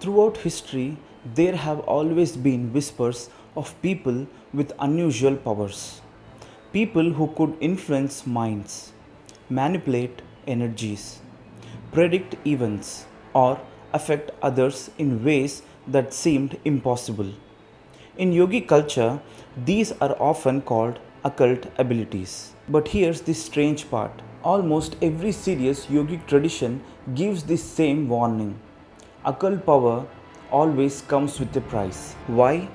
Throughout history, there have always been whispers of people with unusual powers. People who could influence minds, manipulate energies, predict events, or affect others in ways that seemed impossible. In yogi culture, these are often called occult abilities. But here's the strange part: almost every serious yogic tradition gives the same warning. Occult power always comes with a price. Why?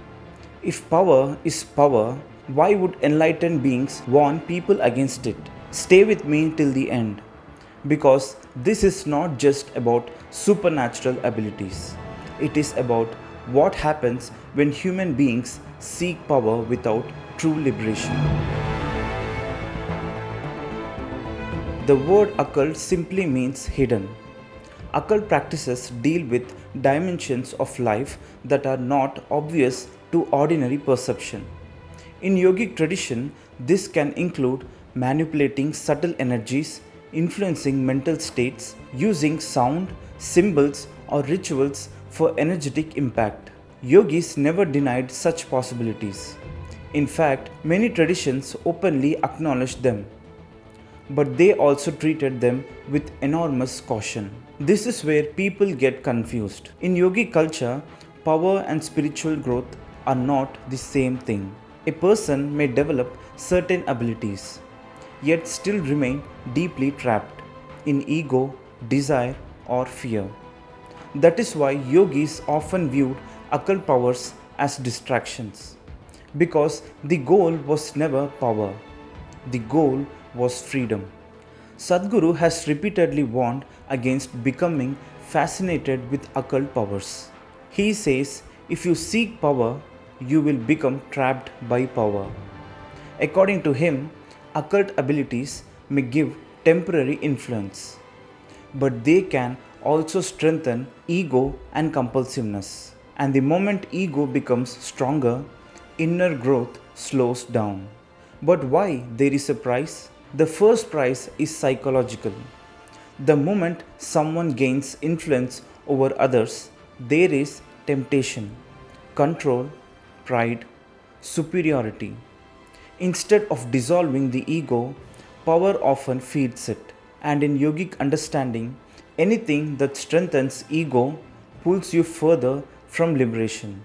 If power is power, why would enlightened beings warn people against it? Stay with me till the end, because this is not just about supernatural abilities. It is about what happens when human beings seek power without true liberation. The word occult simply means hidden. Occult practices deal with dimensions of life that are not obvious to ordinary perception. In yogic tradition, this can include manipulating subtle energies, influencing mental states, using sound, symbols, or rituals for energetic impact. Yogis never denied such possibilities. In fact, many traditions openly acknowledged them, but they also treated them with enormous caution. This is where people get confused. In yogi culture, power and spiritual growth are not the same thing. A person may develop certain abilities, yet still remain deeply trapped in ego, desire, or fear. That is why yogis often viewed occult powers as distractions, because the goal was never power, the goal was freedom. Sadhguru has repeatedly warned against becoming fascinated with occult powers. He says, if you seek power, you will become trapped by power. According to him, occult abilities may give temporary influence, but they can also strengthen ego and compulsiveness. And the moment ego becomes stronger, inner growth slows down. But why there is a price? The first price is psychological. The moment someone gains influence over others, there is temptation, control, pride, superiority. Instead of dissolving the ego, power often feeds it. And in yogic understanding, anything that strengthens ego pulls you further from liberation.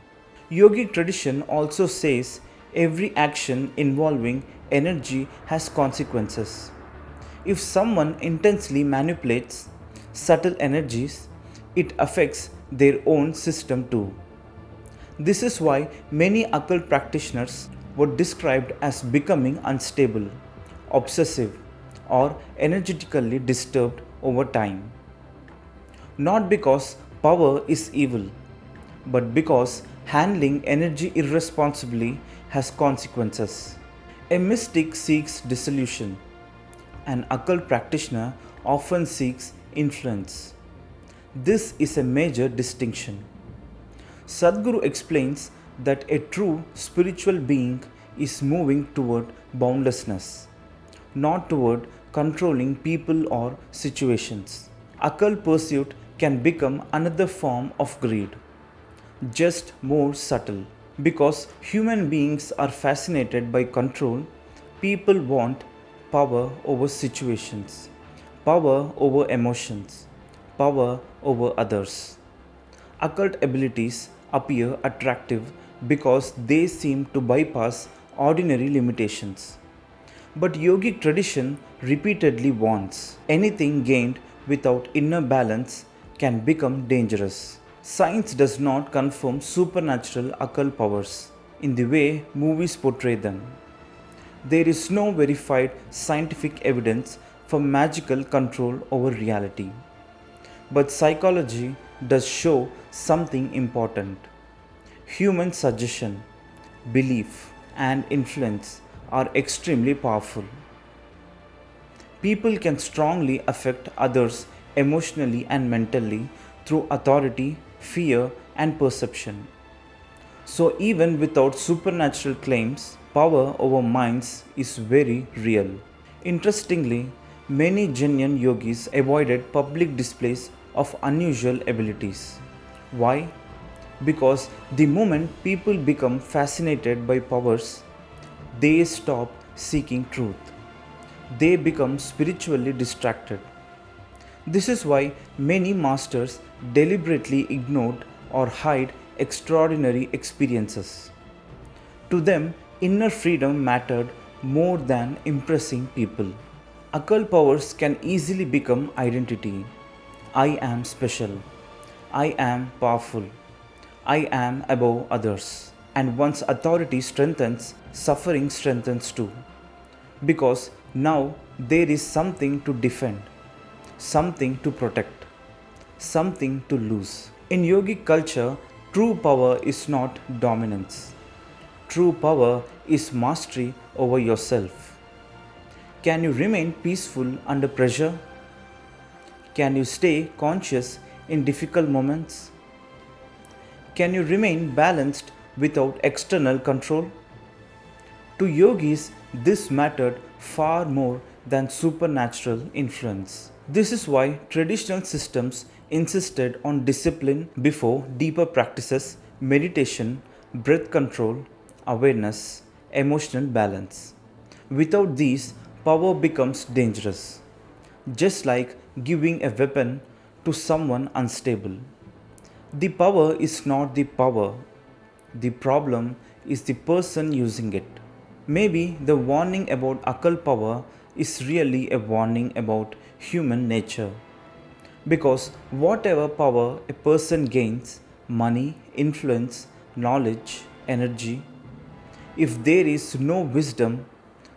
Yogic tradition also says every action involving energy has consequences. If someone intensely manipulates subtle energies, it affects their own system too. This is why many occult practitioners were described as becoming unstable, obsessive, or energetically disturbed over time. Not because power is evil, but because handling energy irresponsibly has consequences. A mystic seeks dissolution. An occult practitioner often seeks influence. This is a major distinction. Sadhguru explains that a true spiritual being is moving toward boundlessness, not toward controlling people or situations. Occult pursuit can become another form of greed, just more subtle. Because human beings are fascinated by control, people want power over situations, power over emotions, power over others. Occult abilities appear attractive because they seem to bypass ordinary limitations. But yogic tradition repeatedly warns anything gained without inner balance can become dangerous. Science does not confirm supernatural occult powers in the way movies portray them. There is no verified scientific evidence for magical control over reality. But psychology does show something important. Human suggestion, belief, and influence are extremely powerful. People can strongly affect others emotionally and mentally through authority, fear, and perception. So, even without supernatural claims, power over minds is very real. Interestingly, many genuine yogis avoided public displays of unusual abilities. Why? Because the moment people become fascinated by powers, they stop seeking truth. They become spiritually distracted. This is why many masters deliberately ignored or hide extraordinary experiences. To them, inner freedom mattered more than impressing people. Occult powers can easily become identity. I am special. I am powerful. I am above others. And once authority strengthens, suffering strengthens too. Because now there is something to defend, something to protect, something to lose. In yogic culture, true power is not dominance. True power is mastery over yourself. Can you remain peaceful under pressure? Can you stay conscious in difficult moments? Can you remain balanced without external control? To yogis, this mattered far more than supernatural influence. This is why traditional systems insisted on discipline before deeper practices, meditation, breath control, awareness, emotional balance. Without these, power becomes dangerous, just like giving a weapon to someone unstable. The power is not the power, the problem is the person using it. Maybe the warning about occult power is really a warning about human nature. Because whatever power a person gains, money, influence, knowledge, energy, if there is no wisdom,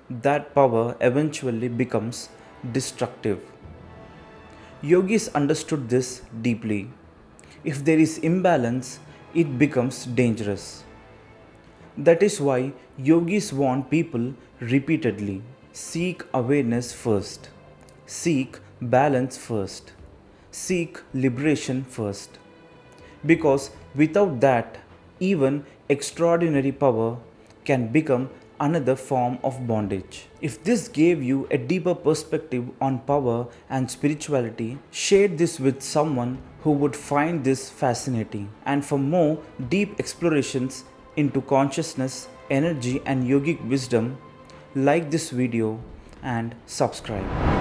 that power eventually becomes destructive. Yogis understood this deeply. If there is imbalance, it becomes dangerous. That is why yogis warn people repeatedly: seek awareness first, seek balance first, seek liberation first. Because without that, even extraordinary power can become another form of bondage. If this gave you a deeper perspective on power and spirituality, share this with someone who would find this fascinating. And for more deep explorations into consciousness, energy, and yogic wisdom, like this video and subscribe.